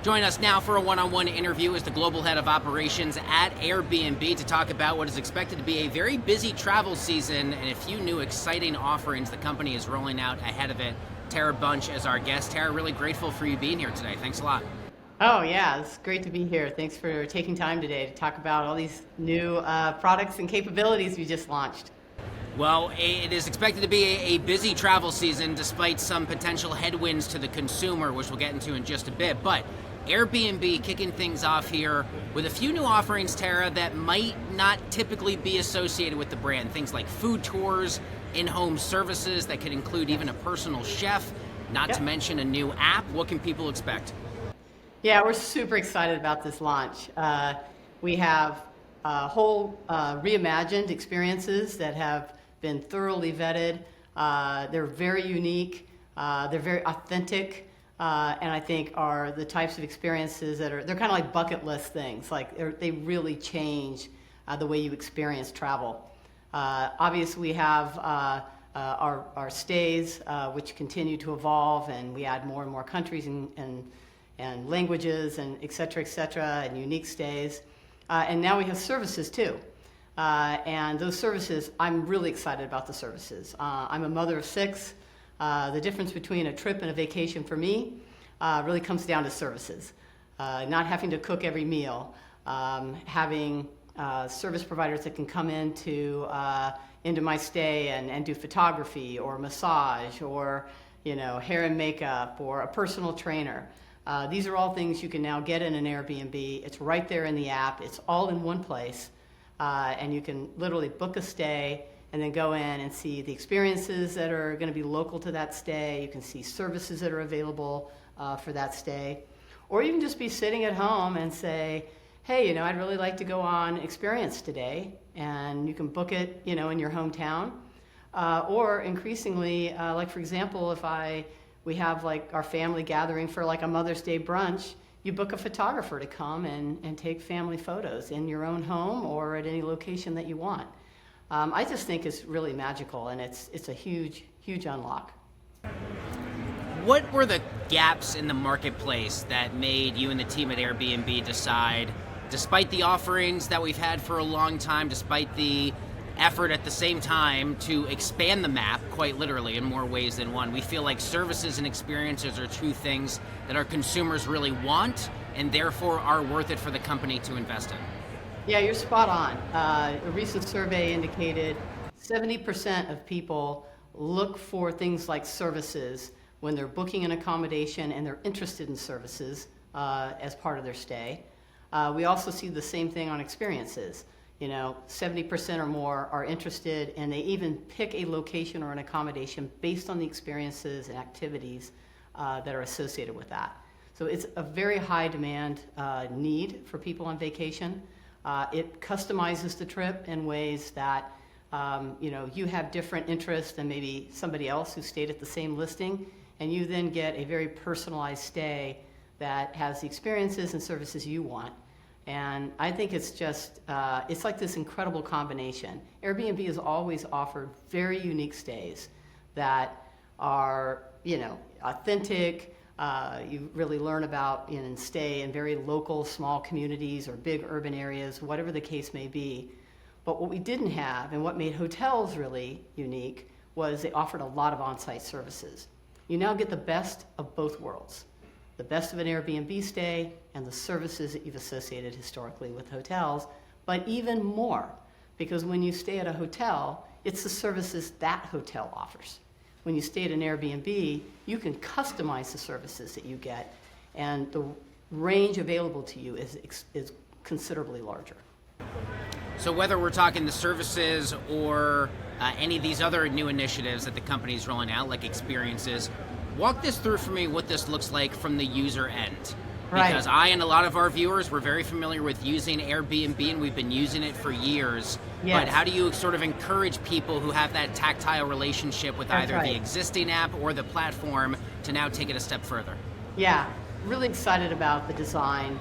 Join us now for a one-on-one interview as the global head of operations at Airbnb to talk about what is expected to be a very busy travel season and a few new exciting offerings the company is rolling out ahead of it. Tara Bunch is our guest. Tara, really grateful for you being here today. Thanks a lot. Oh yeah, it's great to be here. Thanks for taking time today to talk about all these new products and capabilities we just launched. Well, it is expected to be a busy travel season despite some potential headwinds to the consumer, which we'll get into in just a bit. But Airbnb kicking things off here with a few new offerings, Tara, that might not typically be associated with the brand. Things like food tours, in-home services that could include even a personal chef, not to mention a new app. What can people expect? Yeah, we're super excited about this launch. We have whole reimagined experiences that have been thoroughly vetted. They're very unique. They're very authentic. And I think are the types of experiences they're kind of like bucket list things. Like they really change the way you experience travel. Obviously, we have our stays, which continue to evolve, and we add more and more countries and languages and et cetera, and unique stays. And now we have services too. And those services, I'm really excited about the services. I'm a mother of 6. The difference between a trip and a vacation for me really comes down to services. Not having to cook every meal, having service providers that can come into my stay and do photography or massage or hair and makeup or a personal trainer. These are all things you can now get in an Airbnb. It's right there in the app. It's all in one place. And you can literally book a stay and then go in and see the experiences that are going to be local to that stay. You can see services that are available for that stay. Or you can just be sitting at home and say, hey, I'd really like to go on experience today. And you can book it, in your hometown. Or increasingly, like for example, if we have like our family gathering for like a Mother's Day brunch, you book a photographer to come and take family photos in your own home or at any location that you want. I just think it's really magical, and it's a huge, huge unlock. What were the gaps in the marketplace that made you and the team at Airbnb decide, despite the offerings that we've had for a long time, despite the effort at the same time to expand the map, quite literally, in more ways than one? We feel like services and experiences are two things that our consumers really want and therefore are worth it for the company to invest in. Yeah, you're spot on. A recent survey indicated 70% of people look for things like services when they're booking an accommodation and they're interested in services as part of their stay. We also see the same thing on experiences. 70% or more are interested, and they even pick a location or an accommodation based on the experiences and activities that are associated with that. So it's a very high demand need for people on vacation. It customizes the trip in ways that you have different interests than maybe somebody else who stayed at the same listing, and you then get a very personalized stay that has the experiences and services you want. And I think it's just, it's like this incredible combination. Airbnb has always offered very unique stays that are, authentic. You really learn about and stay in very local, small communities or big urban areas, whatever the case may be. But what we didn't have, and what made hotels really unique, was they offered a lot of on-site services. You now get the best of both worlds. The best of an Airbnb stay and the services that you've associated historically with hotels, but even more, because when you stay at a hotel, it's the services that hotel offers. When you stay at an Airbnb, you can customize the services that you get, and the range available to you is considerably larger. So whether we're talking the services or any of these other new initiatives that the company is rolling out, like experiences, walk this through for me what this looks like from the user end. Because I and a lot of our viewers, we're very familiar with using Airbnb, and we've been using it for years. Yes. But how do you sort of encourage people who have that tactile relationship with either the existing app or the platform to now take it a step further? Yeah, really excited about the design.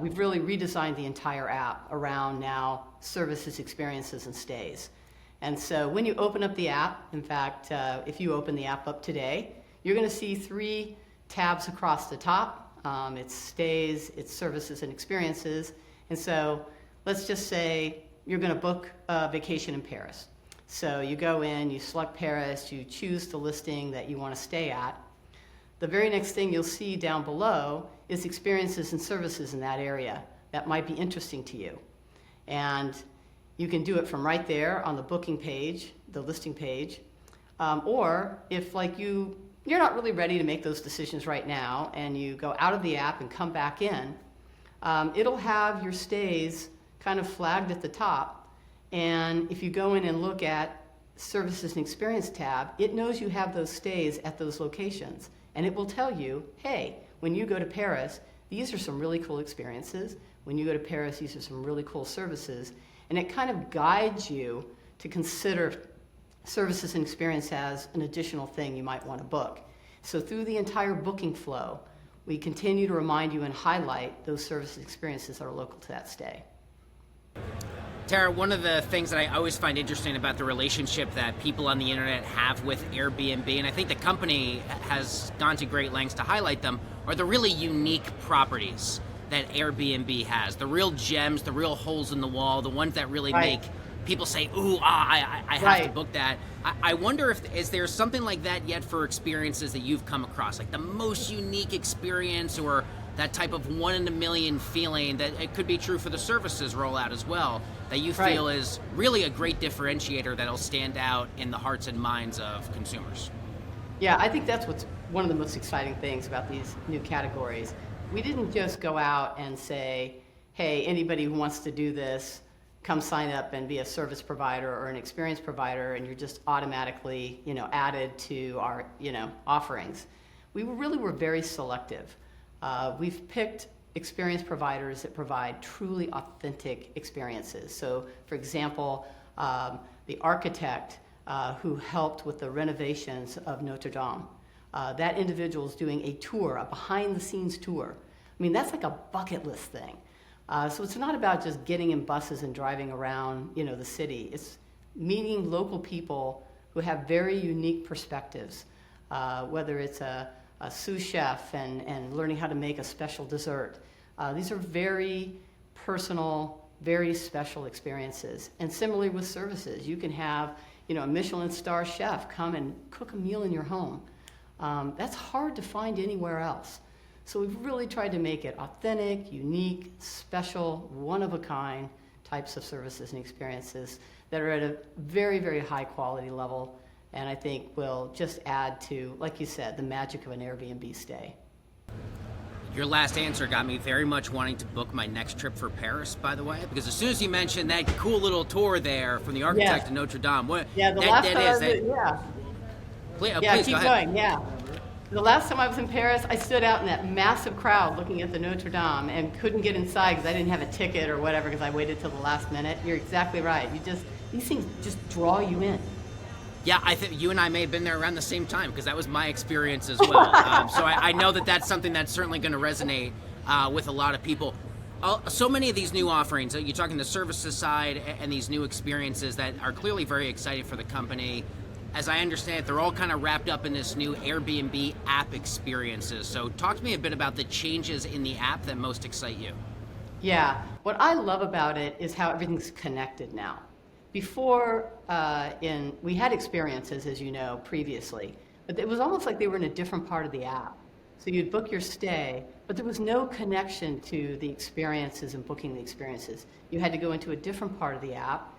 We've really redesigned the entire app around now services, experiences, and stays. And so when you open up the app, in fact, if you open the app up today, you're going to see 3 tabs across the top. it's stays, it's services and experiences. And so let's just say you're going to book a vacation in Paris. So you go in, you select Paris, you choose the listing that you want to stay at. The very next thing you'll see down below is experiences and services in that area that might be interesting to you. And you can do it from right there on the booking page, the listing page. Or if like you're not really ready to make those decisions right now and you go out of the app and come back in, it'll have your stays kind of flagged at the top. And if you go in and look at Services and Experience tab, it knows you have those stays at those locations. And it will tell you, hey, when you go to Paris, these are some really cool experiences. When you go to Paris, these are some really cool services. And it kind of guides you to consider services and experience as an additional thing you might want to book. So through the entire booking flow, we continue to remind you and highlight those services and experiences that are local to that stay. Tara, one of the things that I always find interesting about the relationship that people on the internet have with Airbnb, and I think the company has gone to great lengths to highlight them, are the really unique properties that Airbnb has. The real gems, the real holes in the wall, the ones that really make people say, ooh, I have to book that. I wonder is there something like that yet for experiences that you've come across, like the most unique experience or that type of one in a million feeling that it could be true for the services rollout as well, that you feel is really a great differentiator that'll stand out in the hearts and minds of consumers? Yeah, I think that's what's one of the most exciting things about these new categories. We didn't just go out and say, hey, anybody who wants to do this, come sign up and be a service provider or an experience provider, and you're just automatically, added to our, offerings. We really were very selective. We've picked experience providers that provide truly authentic experiences. So, for example, the architect who helped with the renovations of Notre Dame, that individual is doing a tour, a behind-the-scenes tour. I mean, that's like a bucket list thing. So it's not about just getting in buses and driving around, the city. It's meeting local people who have very unique perspectives, whether it's a sous chef and learning how to make a special dessert. These are very personal, very special experiences. And similarly with services, you can have, a Michelin star chef come and cook a meal in your home. That's hard to find anywhere else. So we've really tried to make it authentic, unique, special, one-of-a-kind types of services and experiences that are at a very, very high quality level, and I think will just add to, like you said, the magic of an Airbnb stay. Your last answer got me very much wanting to book my next trip for Paris, by the way, because as soon as you mentioned that cool little tour there from the architect to Notre Dame, please keep going. Yeah. The last time I was in Paris, I stood out in that massive crowd looking at the Notre Dame and couldn't get inside because I didn't have a ticket or whatever because I waited till the last minute. You're exactly right. These things just draw you in. Yeah, I think you and I may have been there around the same time because that was my experience as well. So I know that's something that's certainly going to resonate with a lot of people. So many of these new offerings, you're talking the services side and these new experiences that are clearly very exciting for the company. As I understand it, they're all kind of wrapped up in this new Airbnb app experiences. So talk to me a bit about the changes in the app that most excite you. Yeah, what I love about it is how everything's connected now. Before, we had experiences, as you know, previously, but it was almost like they were in a different part of the app. So you'd book your stay, but there was no connection to the experiences and booking the experiences. You had to go into a different part of the app.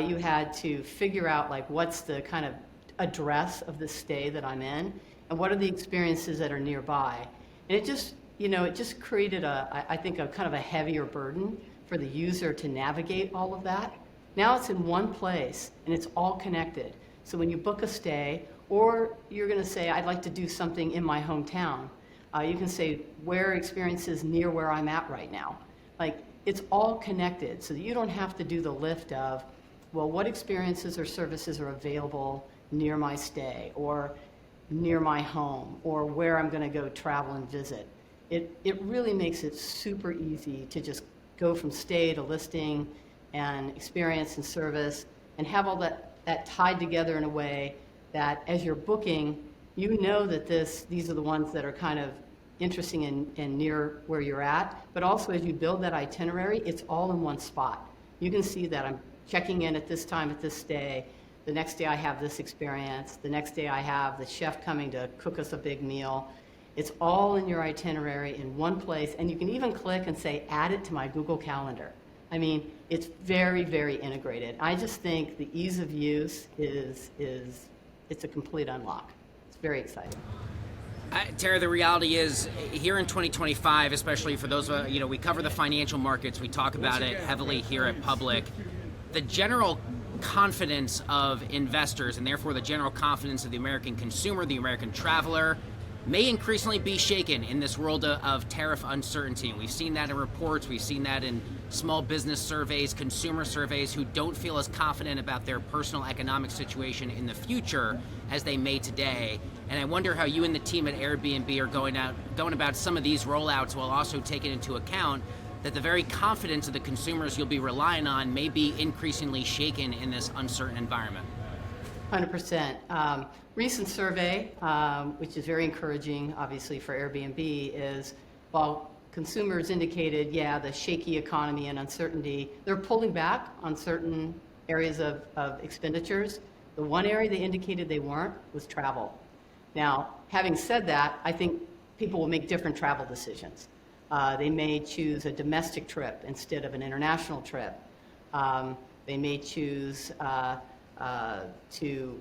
You had to figure out what's the kind of address of the stay that I'm in, and what are the experiences that are nearby. And it just, it just created I think a kind of a heavier burden for the user to navigate all of that. Now it's in one place and it's all connected. So when you book a stay, or you're going to say, I'd like to do something in my hometown, you can say, where experiences near where I'm at right now. It's all connected so that you don't have to do the lift of, well, what experiences or services are available near my stay or near my home or where I'm going to go travel and visit. It really makes it super easy to just go from stay to listing and experience and service and have all that tied together in a way that as you're booking, you know that these are the ones that are kind of interesting and near where you're at, but also as you build that itinerary, it's all in one spot. You can see that I'm checking in at this time at this day. The next day I have this experience. The next day I have the chef coming to cook us a big meal. It's all in your itinerary in one place, and you can even click and say, add it to my Google Calendar. I mean, it's very, very integrated. I just think the ease of use is it's a complete unlock. It's very exciting. Tara, the reality is here in 2025, especially for those, we cover the financial markets, we talk about it heavily here at Public. The general confidence of investors, and therefore the general confidence of the American consumer, the American traveler, may increasingly be shaken in this world of tariff uncertainty. We've seen that in reports, we've seen that in small business surveys, consumer surveys, who don't feel as confident about their personal economic situation in the future as they may today. And I wonder how you and the team at Airbnb are going about some of these rollouts while also taking into account that the very confidence of the consumers you'll be relying on may be increasingly shaken in this uncertain environment. 100%. Recent survey, which is very encouraging, obviously, for Airbnb, is while consumers indicated, the shaky economy and uncertainty, they're pulling back on certain areas of expenditures. The one area they indicated they weren't was travel. Now, having said that, I think people will make different travel decisions. They may choose a domestic trip instead of an international trip. They may choose to,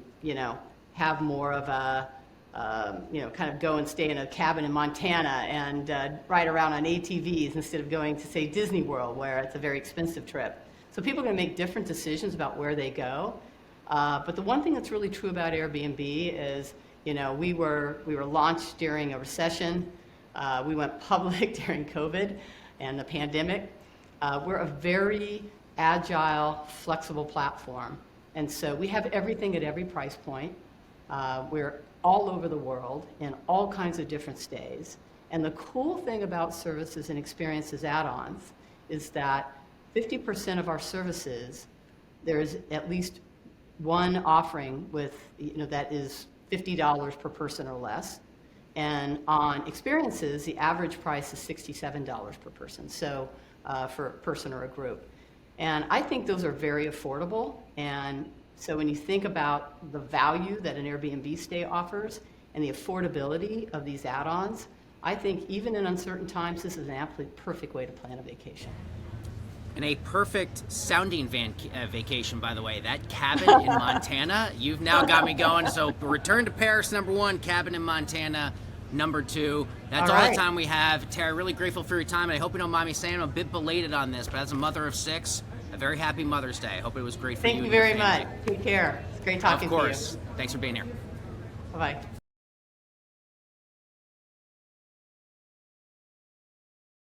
have more of a, kind of go and stay in a cabin in Montana and ride around on ATVs instead of going to, say, Disney World, where it's a very expensive trip. So people are going to make different decisions about where they go. But the one thing that's really true about Airbnb is, we were launched during a recession. We went public during COVID and the pandemic. We're a very agile, flexible platform. And so we have everything at every price point. We're all over the world in all kinds of different stays. And the cool thing about services and experiences add-ons is that 50% of our services, there's at least one offering with, that is $50 per person or less. And on experiences, the average price is $67 per person, so for a person or a group. And I think those are very affordable. And so when you think about the value that an Airbnb stay offers and the affordability of these add-ons, I think even in uncertain times, this is an absolutely perfect way to plan a vacation. And a perfect sounding vacation, by the way. That cabin in Montana, you've now got me going. So return to Paris, number one, cabin in Montana, number two. That's all the time we have. Tara, really grateful for your time. And I hope you don't mind me saying I'm a bit belated on this, but as a mother of 6, a very happy Mother's Day. I hope it was great for you. Thank you very much. Take care. It's great talking to you. Of course. Thanks for being here. Bye-bye.